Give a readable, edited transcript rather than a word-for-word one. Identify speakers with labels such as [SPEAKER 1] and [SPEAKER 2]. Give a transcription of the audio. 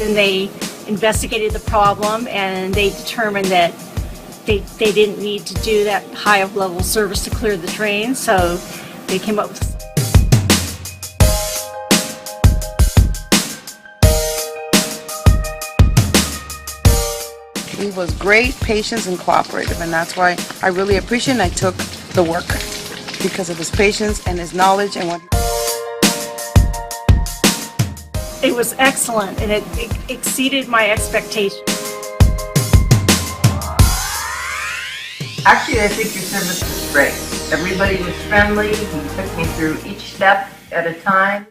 [SPEAKER 1] Then they investigated the problem and they determined that they didn't need to do that high of level service to clear the drain, so they came up with
[SPEAKER 2] He was great, patient, and cooperative, and that's why I really appreciate and I took the work because of his patience and his knowledge and what.
[SPEAKER 1] It was excellent and it exceeded my expectations.
[SPEAKER 3] Actually, I think your service was great. Everybody was friendly. He took me through each step at a time.